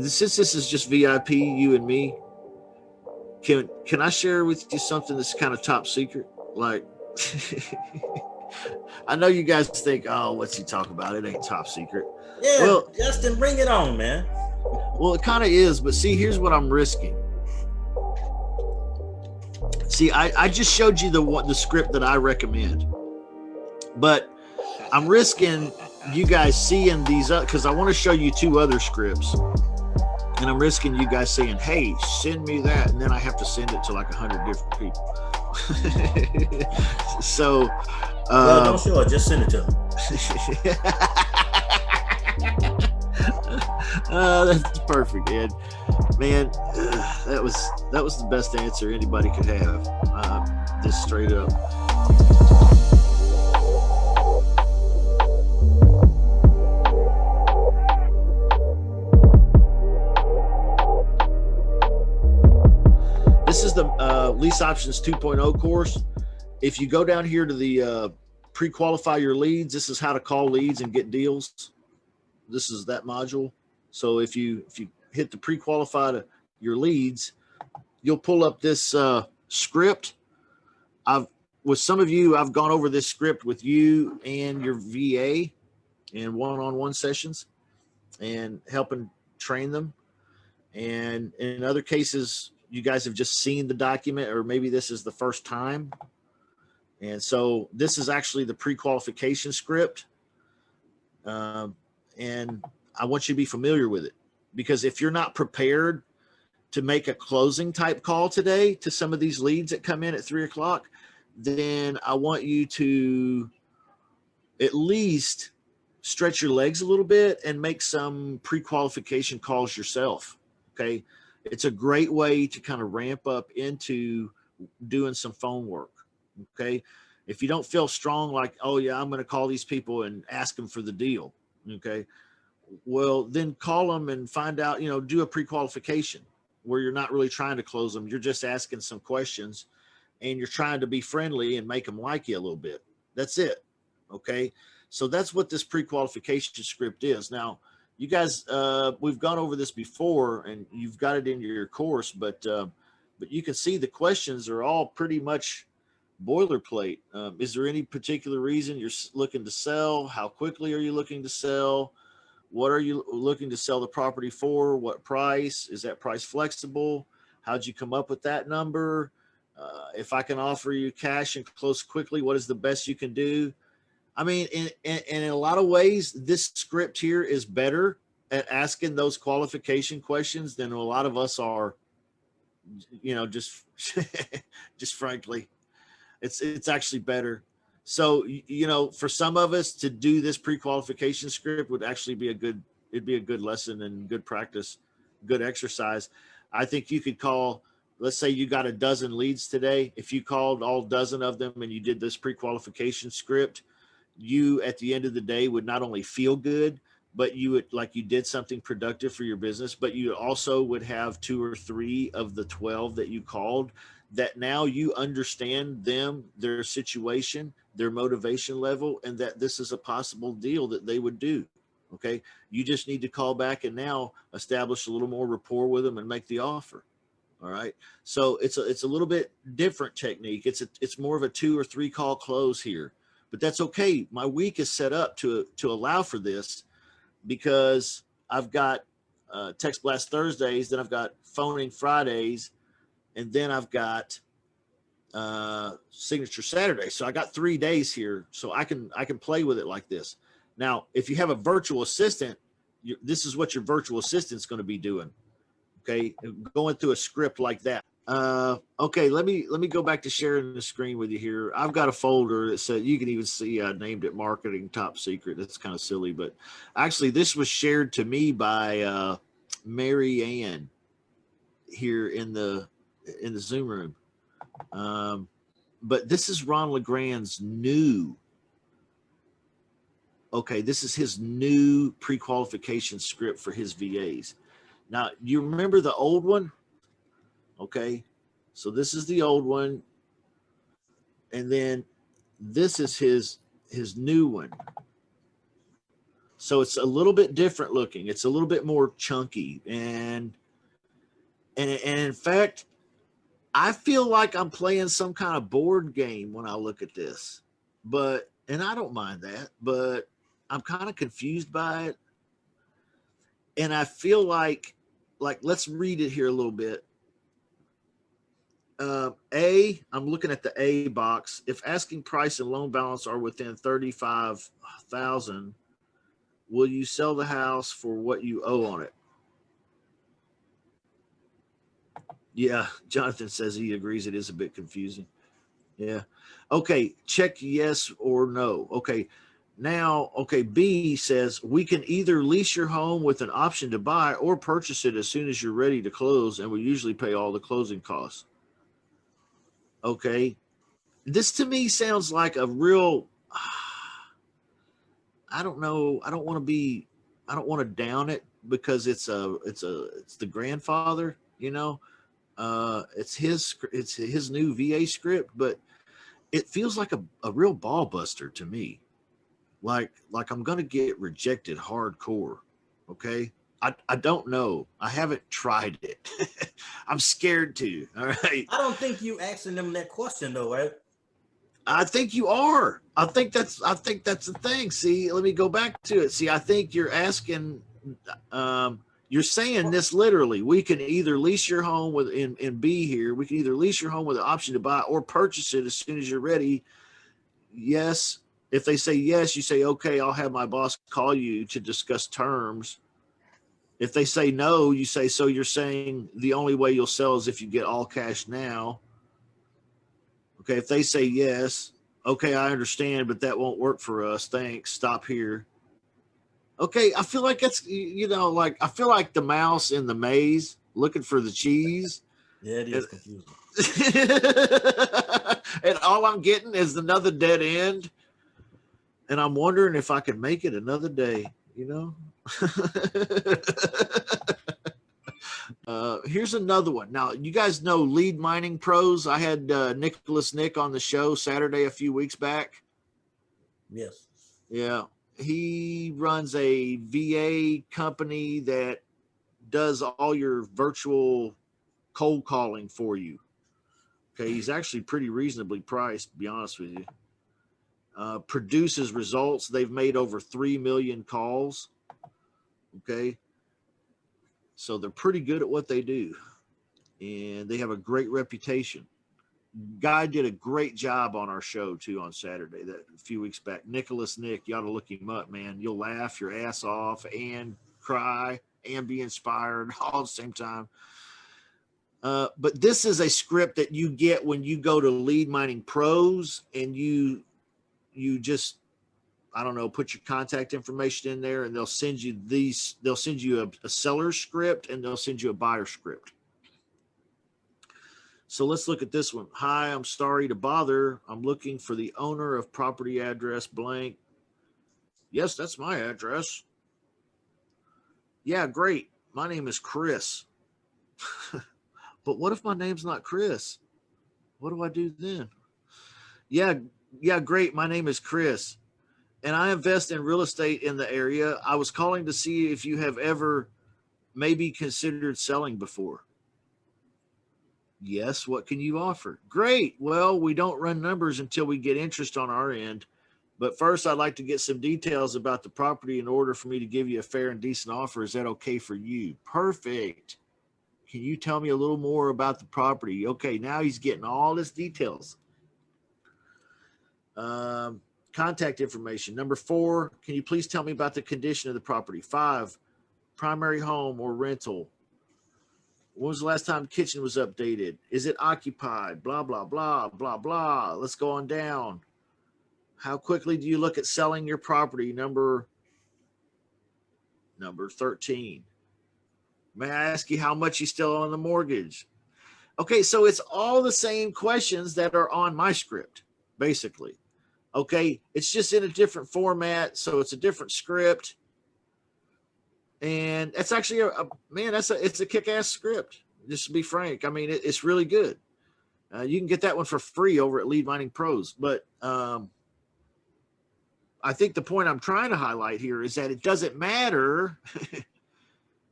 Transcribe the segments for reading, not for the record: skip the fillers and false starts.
since this is just VIP, you and me, can I share with you something that's kind of top secret? Like, I know you guys think, oh, what's he talking about? It ain't top secret. Yeah, Well, Justin, bring it on, man. well, it kind of is, but see, here's what I'm risking. See, I just showed you the script that I recommend, but I'm risking you guys seeing these because I want to show you two other scripts, and I'm risking you guys saying, "Hey, send me that," and then I have to send it to like 100 different people. So, Well, don't show it. Just send it to him. That's perfect, Ed. Man, that was the best answer anybody could have. Just straight up. This is the Lease Options 2.0 course. If you go down here to the pre-qualify your leads, this is how to call leads and get deals. This is that module. So if you hit the pre-qualify your leads, you'll pull up this script. With some of you, I've gone over this script with you and your VA in one-on-one sessions and helping train them. And in other cases, you guys have just seen the document, or maybe this is the first time. And so this is actually the pre-qualification script. And I want you to be familiar with it, because if you're not prepared to make a closing type call today to some of these leads that come in at 3 o'clock, then I want you to at least stretch your legs a little bit and make some pre-qualification calls yourself. Okay. It's a great way to kind of ramp up into doing some phone work. Okay. If you don't feel strong, like, oh yeah, I'm going to call these people and ask them for the deal. Okay. Well, then call them and find out, do a pre-qualification where you're not really trying to close them. You're just asking some questions and you're trying to be friendly and make them like you a little bit. That's it. Okay. So that's what this pre-qualification script is. Now, you guys, we've gone over this before and you've got it in your course, but you can see the questions are all pretty much boilerplate. Is there any particular reason you're looking to sell? How quickly are you looking to sell? What are you looking to sell the property for? What price? Is that price flexible? How'd you come up with that number? If I can offer you cash and close quickly, what is the best you can do? I mean, in a lot of ways, this script here is better at asking those qualification questions than a lot of us are, just, just frankly, it's actually better. So, for some of us to do this pre-qualification script would actually be it'd be a good lesson and good practice, good exercise. I think you could call, let's say you got a dozen leads today. If you called all dozen of them and you did this pre-qualification script, you at the end of the day would not only feel good, but you would, like, you did something productive for your business, but you also would have 2 or 3 of the 12 that you called that now you understand them, their situation, their motivation level, and that this is a possible deal that they would do. Okay. You just need to call back and now establish a little more rapport with them and make the offer. All right. So it's a little bit different technique. It's more of a 2 or 3 call close here, but that's okay. My week is set up to allow for this because I've got text blast Thursdays, then I've got phoning Fridays, and then I've got signature Saturday. So I got 3 days here, so I can play with it like this. Now, if you have a virtual assistant, this is what your virtual assistant's going to be doing. Okay, going through a script like that. Okay, let me go back to sharing the screen with you here. I've got a folder that said, you can even see I named it Marketing Top Secret. That's kind of silly, but actually this was shared to me by Mary Ann here in the Zoom room. But this is Ron LeGrand's new. Okay, this is his new pre-qualification script for his VAs. Now, you remember the old one? Okay, so this is the old one. And then this is his new one. So it's a little bit different looking. It's a little bit more chunky. And in fact, I feel like I'm playing some kind of board game when I look at this. And I don't mind that, but I'm kind of confused by it. And I feel like let's read it here a little bit. I'm looking at the A box. If asking price and loan balance are within 35,000, will you sell the house for what you owe on it? Yeah, Jonathan says he agrees it is a bit confusing. Yeah. Okay, check yes or no. Okay. Now, okay, B says we can either lease your home with an option to buy or purchase it as soon as you're ready to close, and we usually pay all the closing costs. Okay. This to me sounds like a real I don't know. I don't want to down it because it's the grandfather, you know. It's his new VA script, but it feels like a real ball buster to me. Like I'm gonna get rejected hardcore. Okay. I don't know. I haven't tried it. I'm scared to. All right. I don't think you asking them that question though, right? I think you are. I think that's the thing. See, let me go back to it. See, I think you're asking, you're saying this literally. We can either lease your home with in B here. We can either lease your home with the option to buy or purchase it as soon as you're ready. Yes. If they say yes, you say, okay, I'll have my boss call you to discuss terms. If they say no, you say, so you're saying the only way you'll sell is if you get all cash now. Okay, if they say yes, okay, I understand, but that won't work for us. Thanks. Stop here. Okay, I feel like it's, like I feel like the mouse in the maze looking for the cheese. Yeah, it is confusing. And all I'm getting is another dead end. And I'm wondering if I can make it another day, Here's another one. Now, you guys know Lead Mining Pros. I had Nicholas Nick on the show Saturday a few weeks back. Yes. Yeah. He runs a VA company that does all your virtual cold calling for you. Okay. He's actually pretty reasonably priced, to be honest with you. Produces results. They've made over 3 million calls. Okay. So they're pretty good at what they do. And they have a great reputation. Guy did a great job on our show too on Saturday, that a few weeks back. Nicholas Nick, you ought to look him up, man. You'll laugh your ass off and cry and be inspired all at the same time. But this is a script that you get when you go to Lead Mining Pros and you just, I don't know, put your contact information in there and they'll send you a seller script and they'll send you a buyer script. So let's look at this one. Hi, I'm sorry to bother. I'm looking for the owner of property address blank. Yes, that's my address. Yeah, great. My name is Chris. But what if my name's not Chris? What do I do then? Yeah, great. My name is Chris. And I invest in real estate in the area. I was calling to see if you have ever maybe considered selling before. Yes, what can you offer? Great. Well, we don't run numbers until we get interest on our end. But first, I'd like to get some details about the property in order for me to give you a fair and decent offer. Is that okay for you? Perfect. Can you tell me a little more about the property? Okay, now he's getting all this details. Contact information. Number 4, can you please tell me about the condition of the property? 5, primary home or rental. When was the last time the kitchen was updated? Is it occupied? Blah, blah, blah, blah, blah. Let's go on down. How quickly do you look at selling your property? Number 13. May I ask you how much you still owe on the mortgage? Okay, so it's all the same questions that are on my script, basically. Okay, it's just in a different format, so it's a different script. And it's actually it's a kick-ass script, just to be frank. I mean, it's really good. You can get that one for free over at Lead Mining Pros. But I think the point I'm trying to highlight here is that it doesn't matter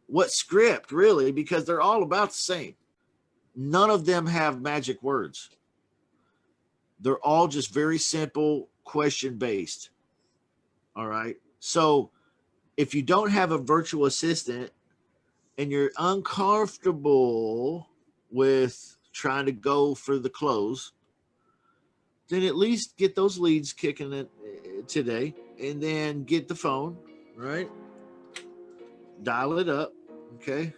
what script really, because they're all about the same. None of them have magic words. They're all just very simple question based. All right. So if you don't have a virtual assistant and you're uncomfortable with trying to go for the close, then at least get those leads kicking it today, and then get the phone, right? Dial it up. Okay.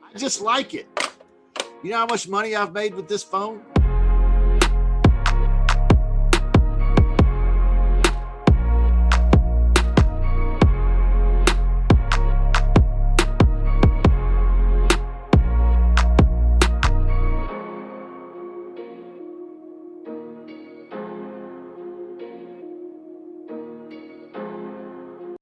I just like it. You know how much money I've made with this phone?